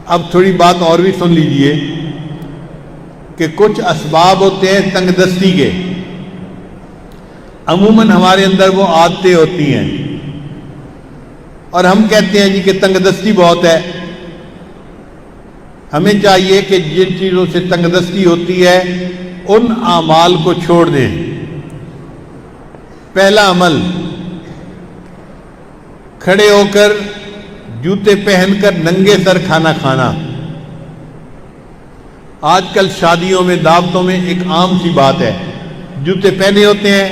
اب تھوڑی بات اور بھی سن لیجئے کہ کچھ اسباب ہوتے ہیں تنگ دستی کے، عموماً ہمارے اندر وہ عادتیں ہوتی ہیں اور ہم کہتے ہیں جی کہ تنگ دستی بہت ہے۔ ہمیں چاہیے کہ جن چیزوں سے تنگ دستی ہوتی ہے ان اعمال کو چھوڑ دیں۔ پہلا عمل، کھڑے ہو کر جوتے پہن کر ننگے سر کھانا کھانا۔ آج کل شادیوں میں، دعوتوں میں ایک عام سی بات ہے، جوتے پہنے ہوتے ہیں،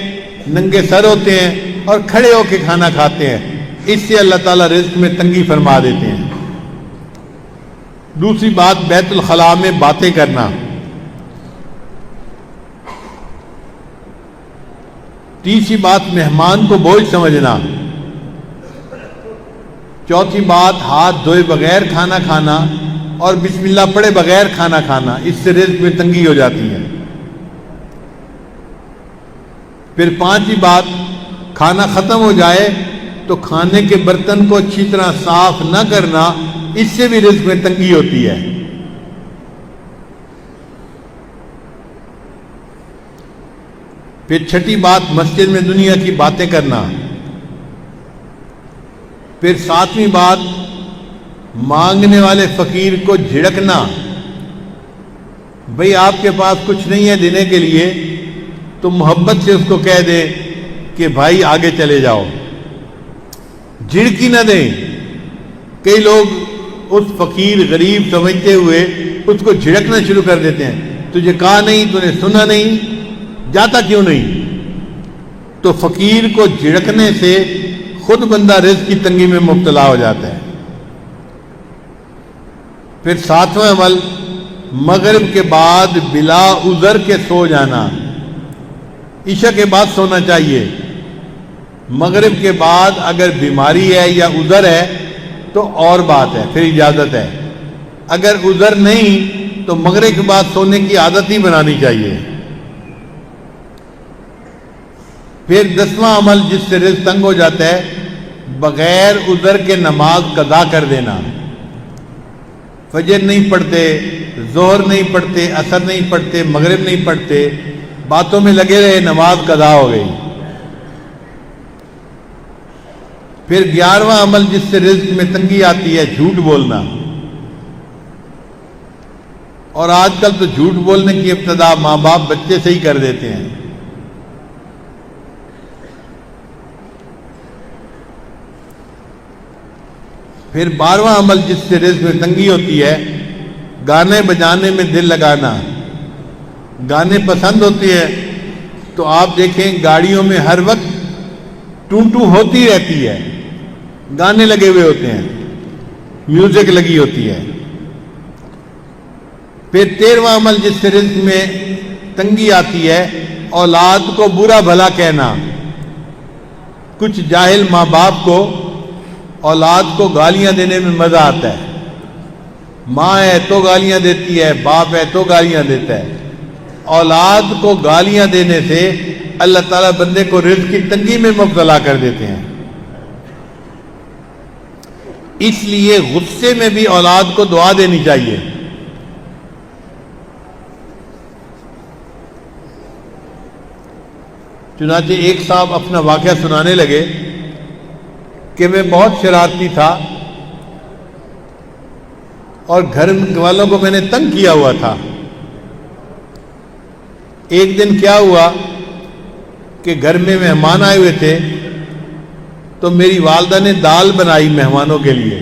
ننگے سر ہوتے ہیں اور کھڑے ہو کے کھانا کھاتے ہیں۔ اس سے اللہ تعالیٰ رزق میں تنگی فرما دیتے ہیں۔ دوسری بات، بیت الخلاء میں باتیں کرنا۔ تیسری بات، مہمان کو بوجھ سمجھنا۔ چوتھی بات، ہاتھ دھوئے بغیر کھانا کھانا اور بسم اللہ پڑھے بغیر کھانا کھانا، اس سے رزق میں تنگی ہو جاتی ہے۔ پھر پانچویں بات، کھانا ختم ہو جائے تو کھانے کے برتن کو اچھی طرح صاف نہ کرنا، اس سے بھی رزق میں تنگی ہوتی ہے۔ پھر چھٹی بات، مسجد میں دنیا کی باتیں کرنا۔ پھر ساتویں بات، مانگنے والے فقیر کو جھڑکنا۔ بھئی آپ کے پاس کچھ نہیں ہے دینے کے لیے تو محبت سے اس کو کہہ دیں کہ بھائی آگے چلے جاؤ، جھڑکی نہ دیں۔ کئی لوگ اس فقیر غریب سمجھتے ہوئے اس کو جھڑکنا شروع کر دیتے ہیں، تجھے کہا نہیں، تو نے سنا نہیں، جاتا کیوں نہیں؟ تو فقیر کو جھڑکنے سے خود بندہ رزق کی تنگی میں مبتلا ہو جاتا ہے۔ پھر ساتواں عمل، مغرب کے بعد بلا عذر کے سو جانا۔ عشاء کے بعد سونا چاہیے۔ مغرب کے بعد اگر بیماری ہے یا عذر ہے تو اور بات ہے، پھر اجازت ہے۔ اگر عذر نہیں تو مغرب کے بعد سونے کی عادت ہی بنانی چاہیے۔ پھر 10واں عمل جس سے رزق تنگ ہو جاتا ہے، بغیر عذر کے نماز قضا کر دینا۔ فجر نہیں پڑھتے، ظہر نہیں پڑھتے، عصر نہیں پڑھتے، مغرب نہیں پڑھتے، باتوں میں لگے رہے، نماز قضا ہو گئی۔ پھر 11واں عمل جس سے رزق میں تنگی آتی ہے، جھوٹ بولنا۔ اور آج کل تو جھوٹ بولنے کی ابتدا ماں باپ بچے سے ہی کر دیتے ہیں۔ پھر 12واں عمل جس سے رزق میں تنگی ہوتی ہے، گانے بجانے میں دل لگانا۔ گانے پسند ہوتے ہیں تو آپ دیکھیں گاڑیوں میں ہر وقت ٹوں ٹوں ہوتی رہتی ہے، گانے لگے ہوئے ہوتے ہیں، میوزک لگی ہوتی ہے۔ پھر 13واں عمل جس سے رزق میں تنگی آتی ہے، اولاد کو برا بھلا کہنا۔ کچھ جاہل ماں باپ کو اولاد کو گالیاں دینے میں مزہ آتا ہے۔ ماں ہے تو گالیاں دیتی ہے، باپ ہے تو گالیاں دیتا ہے۔ اولاد کو گالیاں دینے سے اللہ تعالیٰ بندے کو رزق کی تنگی میں مبتلا کر دیتے ہیں۔ اس لیے غصے میں بھی اولاد کو دعا دینی چاہیے۔ چنانچہ ایک صاحب اپنا واقعہ سنانے لگے کہ میں بہت شرارتی تھا اور گھر والوں کو میں نے تنگ کیا ہوا تھا۔ ایک دن کیا ہوا کہ گھر میں مہمان آئے ہوئے تھے تو میری والدہ نے دال بنائی مہمانوں کے لیے،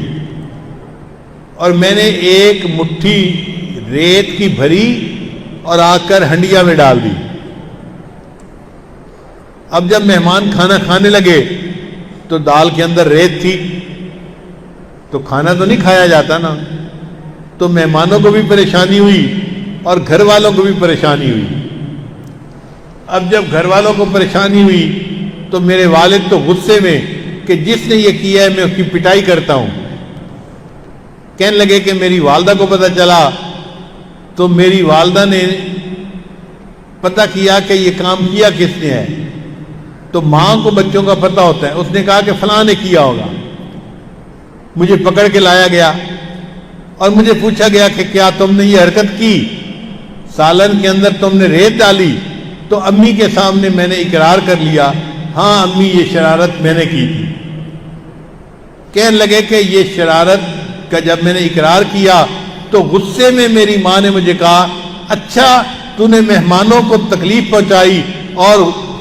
اور میں نے ایک مٹھی ریت کی بھری اور آ کر ہنڈیا میں ڈال دی۔ اب جب مہمان کھانا کھانے لگے تو دال کے اندر ریت تھی، تو کھانا تو نہیں کھایا جاتا نا، تو مہمانوں کو بھی پریشانی ہوئی اور گھر والوں کو بھی پریشانی ہوئی۔ اب جب گھر والوں کو پریشانی ہوئی تو میرے والد تو غصے میں کہ جس نے یہ کیا ہے میں اس کی پٹائی کرتا ہوں۔ کہنے لگے کہ میری والدہ کو پتہ چلا تو میری والدہ نے پتہ کیا کہ یہ کام کیا کس نے ہے، تو ماں کو بچوں کا پتہ ہوتا ہے، اس نے کہا کہ فلاں نے کیا ہوگا۔ مجھے پکڑ کے لایا گیا اور مجھے پوچھا گیا کہ کیا تم نے یہ حرکت کی، سالن کے اندر تم نے ریت ڈالی، تو امی کے سامنے میں نے اقرار کر لیا، ہاں امی یہ شرارت میں نے کی تھی۔ کہنے لگے کہ یہ شرارت کا جب میں نے اقرار کیا تو غصے میں میری ماں نے مجھے کہا، اچھا تو نے مہمانوں کو تکلیف پہنچائی اور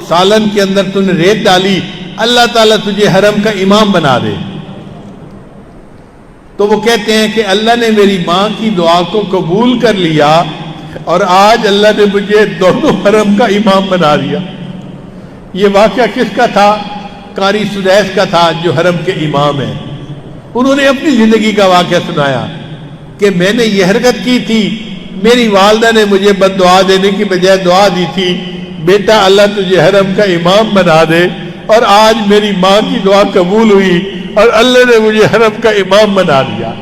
سالن کے اندر تو نے ریت ڈالی، اللہ تعالیٰ تجھے حرم کا امام بنا دے۔ تو وہ کہتے ہیں کہ اللہ نے میری ماں کی دعا کو قبول کر لیا اور آج اللہ نے مجھے دونوں حرم کا امام بنا دیا۔ یہ واقعہ کس کا تھا؟ قاری سدیس کا تھا جو حرم کے امام ہیں۔ انہوں نے اپنی زندگی کا واقعہ سنایا کہ میں نے یہ حرکت کی تھی، میری والدہ نے مجھے بد دعا دینے کی بجائے دعا دی تھی، بیٹا اللہ تجھے حرم کا امام بنا دے، اور آج میری ماں کی دعا قبول ہوئی اور اللہ نے مجھے حرم کا امام بنا دیا۔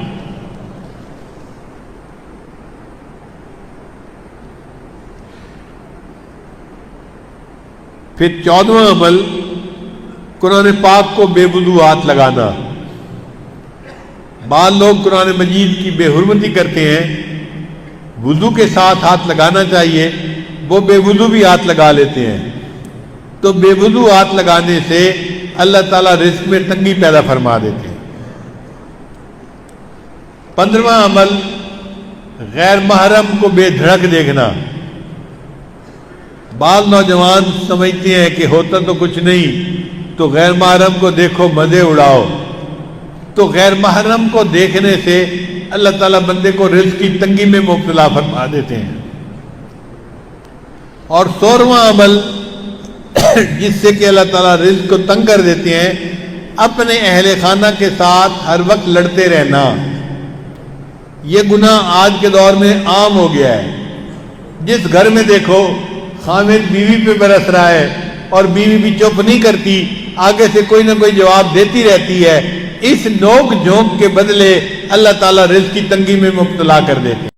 پھر 14واں عمل، قرآن پاک کو بے وضو ہاتھ لگانا۔ بعض لوگ قرآن مجید کی بے حرمتی کرتے ہیں، وضو کے ساتھ ہاتھ لگانا چاہیے، وہ بے وضو بھی ہاتھ لگا لیتے ہیں۔ تو بے وضو ہاتھ لگانے سے اللہ تعالیٰ رزق میں تنگی پیدا فرما دیتے ہیں۔ 15واں عمل، غیر محرم کو بے دھڑک دیکھنا۔ بعض نوجوان سمجھتے ہیں کہ ہوتا تو کچھ نہیں، تو غیر محرم کو دیکھو مزے اڑاؤ۔ تو غیر محرم کو دیکھنے سے اللہ تعالیٰ بندے کو رزق کی تنگی میں مبتلا فرما دیتے ہیں۔ اور 16واں عمل جس سے کہ اللہ تعالیٰ رزق کو تنگ کر دیتے ہیں، اپنے اہل خانہ کے ساتھ ہر وقت لڑتے رہنا۔ یہ گناہ آج کے دور میں عام ہو گیا ہے۔ جس گھر میں دیکھو خامد بیوی پہ برس رہا ہے اور بیوی بھی چپ نہیں کرتی، آگے سے کوئی نہ کوئی جواب دیتی رہتی ہے، اس نوک جھونک کے بدلے اللہ تعالیٰ رزق کی تنگی میں مبتلا کر دیتے ہیں۔